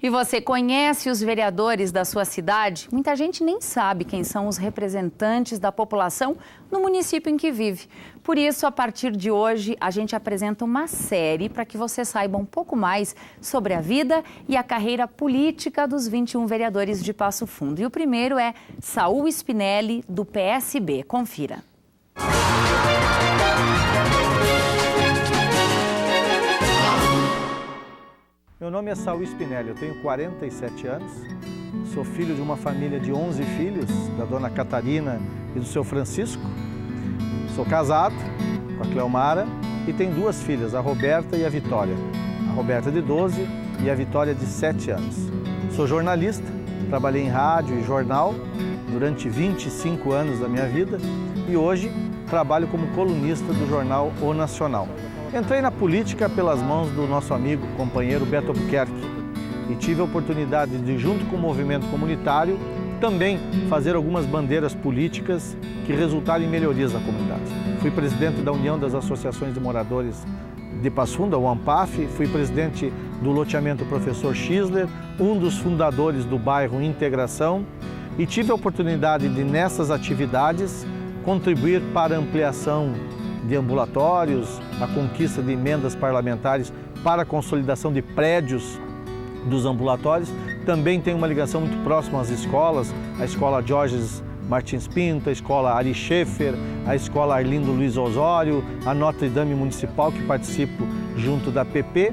E você conhece os vereadores da sua cidade? Muita gente nem sabe quem são os representantes da população no município em que vive. Por isso, a partir de hoje, a gente apresenta uma série para que você saiba um pouco mais sobre a vida e a carreira política dos 21 vereadores de Passo Fundo. E o primeiro é Saul Spinelli, do PSB. Confira. Meu nome é Saul Spinelli, eu tenho 47 anos, sou filho de uma família de 11 filhos, da dona Catarina e do seu Francisco. Sou casado com a Cleomara e tenho duas filhas, a Roberta e a Vitória. A Roberta de 12 e a Vitória de 7 anos. Sou jornalista, trabalhei em rádio e jornal durante 25 anos da minha vida e hoje trabalho como colunista do jornal O Nacional. Entrei na política pelas mãos do nosso amigo, companheiro Beto Albuquerque e tive a oportunidade de, junto com o movimento comunitário, também fazer algumas bandeiras políticas que resultaram em melhorias na comunidade. Fui presidente da União das Associações de Moradores de Passo Fundo, a UAMPAF, fui presidente do loteamento Professor Schiller, um dos fundadores do bairro Integração e tive a oportunidade de, nessas atividades, contribuir para a ampliação de ambulatórios, a conquista de emendas parlamentares para a consolidação de prédios dos ambulatórios. Também tem uma ligação muito próxima às escolas, a Escola Georges Martins Pinto, a Escola Ari Schaeffer, a Escola Arlindo Luiz Osório, a Notre Dame Municipal, que participo junto da PP,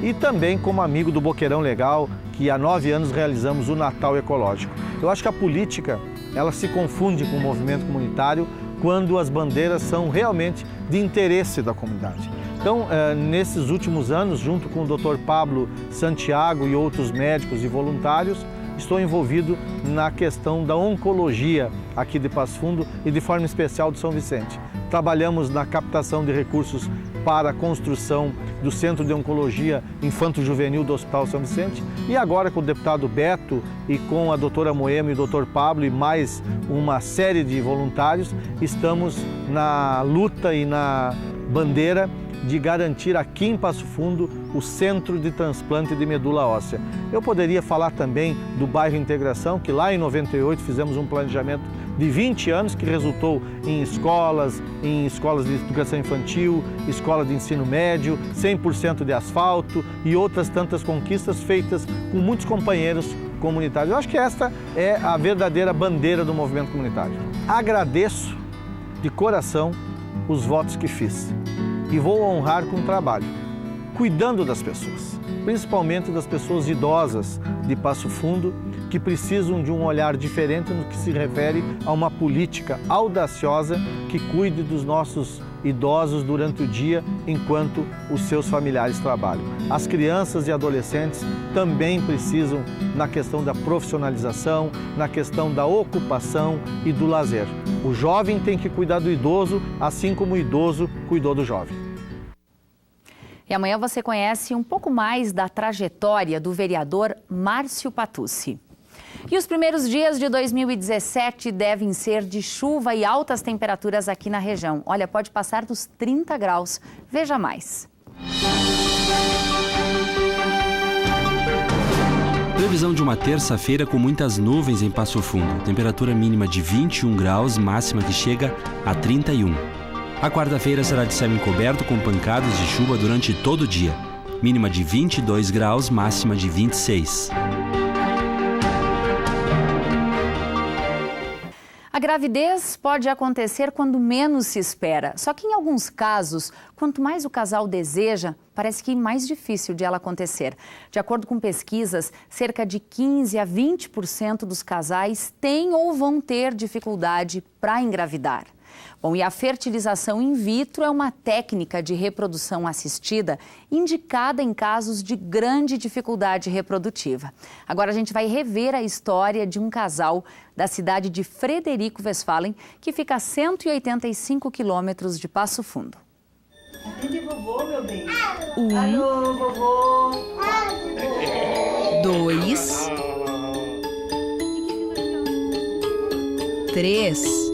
e também como amigo do Boqueirão Legal, que há 9 anos realizamos o Natal Ecológico. Eu acho que a política, ela se confunde com o movimento comunitário quando as bandeiras são realmente de interesse da comunidade. Então, nesses últimos anos, junto com o Dr. Pablo Santiago e outros médicos e voluntários, estou envolvido na questão da oncologia aqui de Passo Fundo e de forma especial de São Vicente. Trabalhamos na captação de recursos para a construção do Centro de Oncologia Infanto-Juvenil do Hospital São Vicente e agora com o deputado Beto e com a doutora Moema e o doutor Pablo e mais uma série de voluntários, estamos na luta e na bandeira de garantir aqui em Passo Fundo o Centro de Transplante de Medula Óssea. Eu poderia falar também do bairro Integração, que lá em 98 fizemos um planejamento de 20 anos que resultou em escolas de educação infantil, escola de ensino médio, 100% de asfalto e outras tantas conquistas feitas com muitos companheiros comunitários. Eu acho que esta é a verdadeira bandeira do movimento comunitário. Agradeço de coração os votos que fiz e vou honrar com o trabalho, cuidando das pessoas, principalmente das pessoas idosas de Passo Fundo, que precisam de um olhar diferente no que se refere a uma política audaciosa que cuide dos nossos idosos durante o dia enquanto os seus familiares trabalham. As crianças e adolescentes também precisam na questão da profissionalização, na questão da ocupação e do lazer. O jovem tem que cuidar do idoso, assim como o idoso cuidou do jovem. E amanhã você conhece um pouco mais da trajetória do vereador Márcio Patucci. E os primeiros dias de 2017 devem ser de chuva e altas temperaturas aqui na região. Olha, pode passar dos 30 graus. Veja mais. Previsão de uma terça-feira com muitas nuvens em Passo Fundo. Temperatura mínima de 21 graus, máxima que chega a 31. A quarta-feira será de céu encoberto com pancadas de chuva durante todo o dia. Mínima de 22 graus, máxima de 26. A gravidez pode acontecer quando menos se espera. Só que em alguns casos, quanto mais o casal deseja, parece que é mais difícil de ela acontecer. De acordo com pesquisas, cerca de 15 a 20% dos casais têm ou vão ter dificuldade para engravidar. Bom, e a fertilização in vitro é uma técnica de reprodução assistida indicada em casos de grande dificuldade reprodutiva. Agora a gente vai rever a história de um casal da cidade de Frederico Westphalen, que fica a 185 quilômetros de Passo Fundo. Atende vovô, meu bem. Alô, vovô. 2, 3,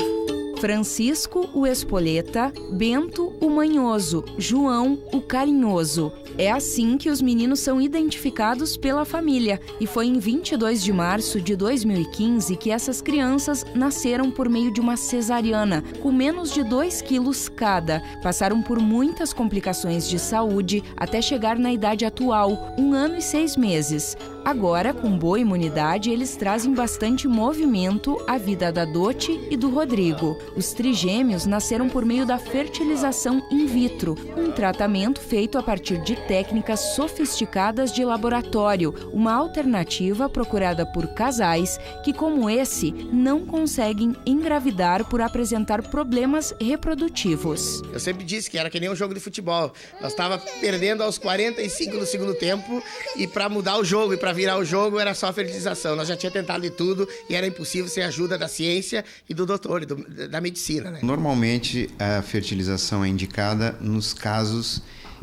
Francisco, o espoleta, Bento, o manhoso, João, o carinhoso. É assim que os meninos são identificados pela família. E foi em 22 de março de 2015 que essas crianças nasceram por meio de uma cesariana, com menos de 2 quilos cada. Passaram por muitas complicações de saúde até chegar na idade atual, 1 ano e 6 meses. Agora, com boa imunidade, eles trazem bastante movimento à vida da Dote e do Rodrigo. Os trigêmeos nasceram por meio da fertilização in vitro, um tratamento feito a partir de técnicas sofisticadas de laboratório, uma alternativa procurada por casais que, como esse, não conseguem engravidar por apresentar problemas reprodutivos. Eu sempre disse que era que nem um jogo de futebol. Nós estávamos perdendo aos 45 do segundo tempo e para mudar o jogo e para virar o jogo era só fertilização. Nós já tínhamos tentado de tudo e era impossível sem a ajuda da ciência e do doutor, da medicina, né? Normalmente a fertilização é indicada nos casos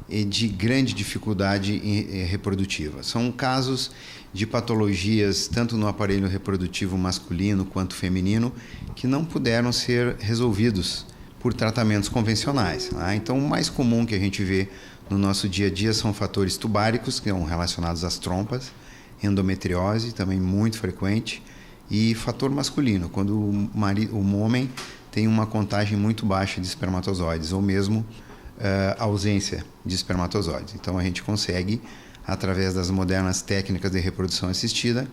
de grande dificuldade reprodutiva. São casos de patologias tanto no aparelho reprodutivo masculino quanto feminino que não puderam ser resolvidos por tratamentos convencionais. Então, o mais comum que a gente vê no nosso dia a dia são fatores tubáricos, que são relacionados às trompas, endometriose, também muito frequente, e fator masculino, quando o homem tem uma contagem muito baixa de espermatozoides, ou mesmo ausência de espermatozoides. Então, a gente consegue, através das modernas técnicas de reprodução assistida,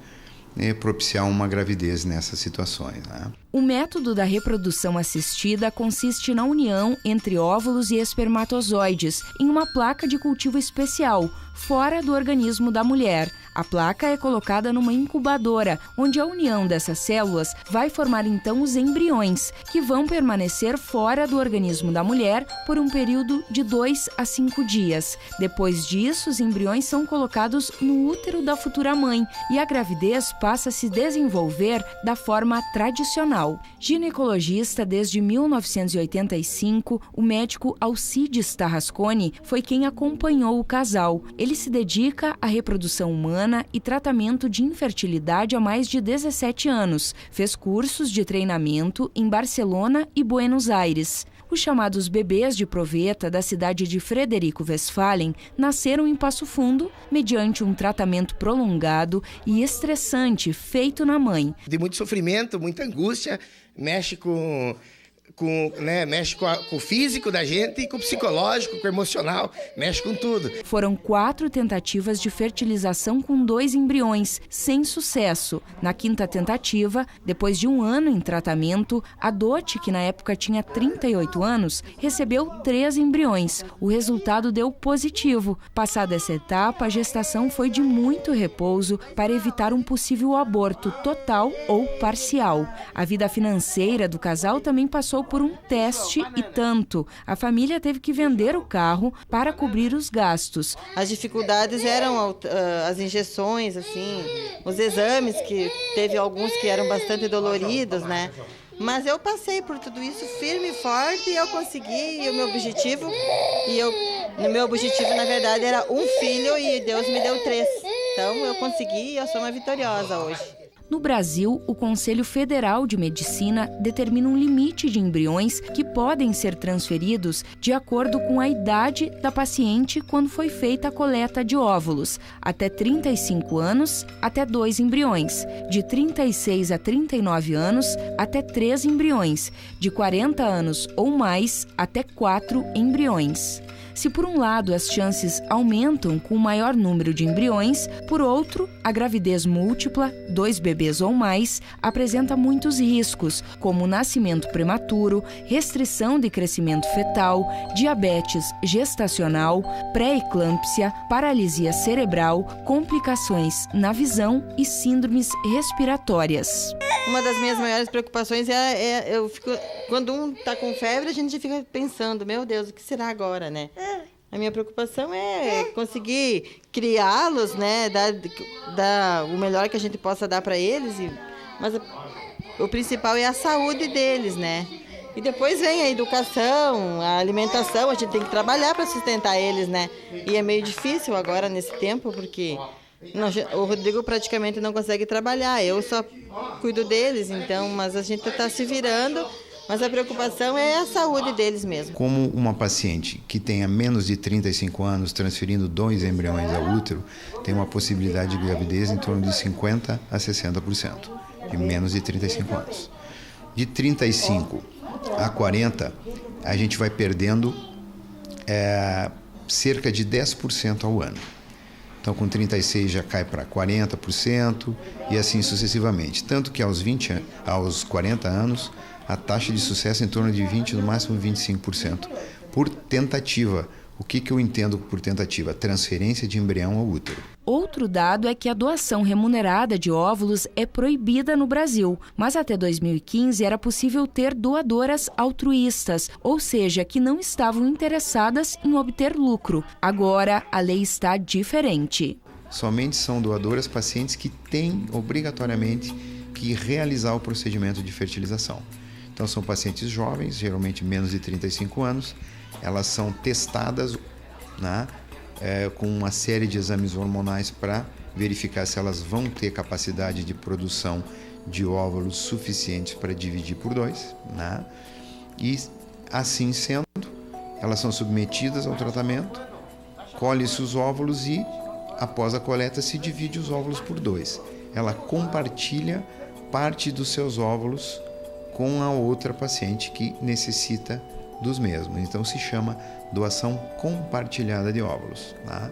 propiciar uma gravidez nessas situações, né? O método da reprodução assistida consiste na união entre óvulos e espermatozoides em uma placa de cultivo especial, fora do organismo da mulher. A placa é colocada numa incubadora, onde a união dessas células vai formar então os embriões, que vão permanecer fora do organismo da mulher por um período de 2 a 5 dias. Depois disso, os embriões são colocados no útero da futura mãe e a gravidez passa a se desenvolver da forma tradicional. Ginecologista desde 1985, o médico Alcides Tarrasconi foi quem acompanhou o casal. Ele se dedica à reprodução humana e tratamento de infertilidade há mais de 17 anos. Fez cursos de treinamento em Barcelona e Buenos Aires. Os chamados bebês de proveta da cidade de Frederico Westphalen nasceram em Passo Fundo mediante um tratamento prolongado e estressante feito na mãe. De muito sofrimento, muita angústia, mexe com o físico da gente e com o psicológico, com o emocional, mexe com tudo. Foram 4 tentativas de fertilização com 2 embriões, sem sucesso. Na 5ª tentativa, depois de 1 ano em tratamento, a Dote, que na época tinha 38 anos, recebeu 3 embriões. O resultado deu positivo. Passada essa etapa, a gestação foi de muito repouso para evitar um possível aborto total ou parcial. A vida financeira do casal também passou por um teste e tanto. A família teve que vender o carro para cobrir os gastos. As dificuldades eram as injeções, assim, os exames, que teve alguns que eram bastante doloridos, né? Mas eu passei por tudo isso firme e forte e eu consegui o meu objetivo. O meu objetivo, na verdade, era um filho e Deus me deu 3. Então eu consegui e eu sou uma vitoriosa hoje. No Brasil, o Conselho Federal de Medicina determina um limite de embriões que podem ser transferidos de acordo com a idade da paciente quando foi feita a coleta de óvulos. Até 35 anos, até 2 embriões. De 36 a 39 anos, até 3 embriões. De 40 anos ou mais, até 4 embriões. Se por um lado as chances aumentam com o maior número de embriões, por outro, a gravidez múltipla, 2 bebês ou mais, apresenta muitos riscos, como nascimento prematuro, restrição de crescimento fetal, diabetes gestacional, pré-eclâmpsia, paralisia cerebral, complicações na visão e síndromes respiratórias. Uma das minhas maiores preocupações quando um está com febre, a gente fica pensando, meu Deus, o que será agora, né? A minha preocupação é conseguir criá-los, né? Dar o melhor que a gente possa dar para eles, mas o principal é a saúde deles, né? E depois vem a educação, a alimentação, a gente tem que trabalhar para sustentar eles, né? E é meio difícil agora nesse tempo, porque o Rodrigo praticamente não consegue trabalhar, eu só cuido deles, então, mas a gente está se virando Mas a preocupação é a saúde deles mesmo. Como uma paciente que tenha menos de 35 anos transferindo 2 embriões ao útero, tem uma possibilidade de gravidez em torno de 50% a 60%, de menos de 35 anos. De 35 a 40, a gente vai perdendo cerca de 10% ao ano. Então, com 36 já cai para 40% e assim sucessivamente. Tanto que aos 40 anos, a taxa de sucesso é em torno de 20%, no máximo 25%, por tentativa. O que eu entendo por tentativa? Transferência de embrião ao útero. Outro dado é que a doação remunerada de óvulos é proibida no Brasil, mas até 2015 era possível ter doadoras altruístas, ou seja, que não estavam interessadas em obter lucro. Agora, a lei está diferente. Somente são doadoras pacientes que têm, obrigatoriamente, que realizar o procedimento de fertilização. Então, são pacientes jovens, geralmente menos de 35 anos, elas são testadas, né, com uma série de exames hormonais para verificar se elas vão ter capacidade de produção de óvulos suficientes para dividir por 2, né? E assim sendo, elas são submetidas ao tratamento, colhe-se os óvulos e, após a coleta, se divide os óvulos por 2. Ela compartilha parte dos seus óvulos com a outra paciente que necessita dos mesmos. Então se chama doação compartilhada de óvulos, tá?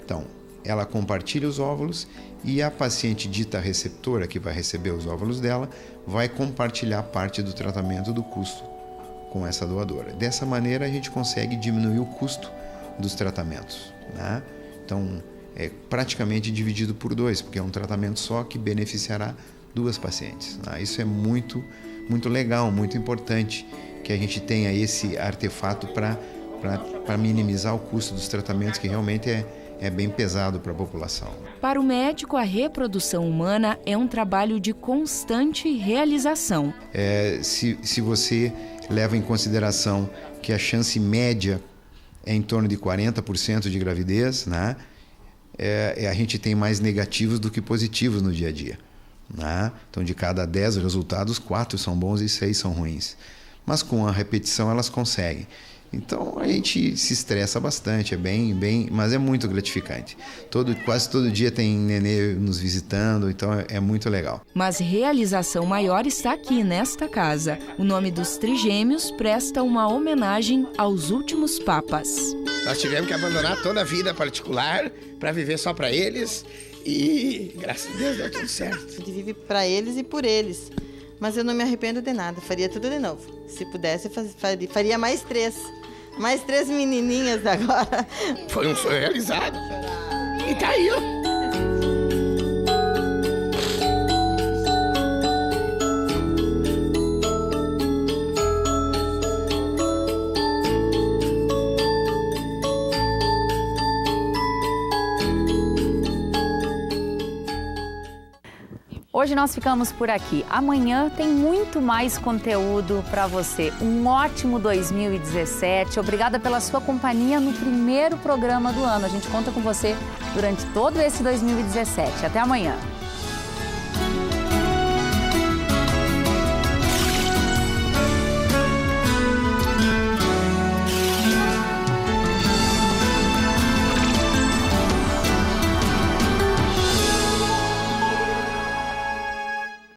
Então, ela compartilha os óvulos e a paciente dita receptora, que vai receber os óvulos dela, vai compartilhar parte do tratamento do custo com essa doadora. Dessa maneira a gente consegue diminuir o custo dos tratamentos, né? Então, é praticamente dividido por 2, porque é um tratamento só que beneficiará 2 pacientes, né? Isso é muito legal, muito importante que a gente tenha esse artefato para minimizar o custo dos tratamentos, que realmente é bem pesado para a população. Para o médico, a reprodução humana é um trabalho de constante realização. Se você leva em consideração que a chance média é em torno de 40% de gravidez, né? A gente tem mais negativos do que positivos no dia a dia, né? Então, de cada 10 resultados, 4 são bons e 6 são ruins. Mas com a repetição elas conseguem. Então a gente se estressa bastante, mas é muito gratificante. Quase todo dia tem nenê nos visitando, então é muito legal. Mas realização maior está aqui nesta casa. O nome dos trigêmeos presta uma homenagem aos últimos papas. Nós tivemos que abandonar toda a vida particular para viver só para eles e graças a Deus deu tudo certo. A gente vive para eles e por eles. Mas eu não me arrependo de nada, faria tudo de novo. Se pudesse, faria mais 3. Mais 3 menininhas agora. Foi um sonho realizado. E tá aí, ó. Hoje nós ficamos por aqui. Amanhã tem muito mais conteúdo para você. Um ótimo 2017. Obrigada pela sua companhia no primeiro programa do ano. A gente conta com você durante todo esse 2017. Até amanhã.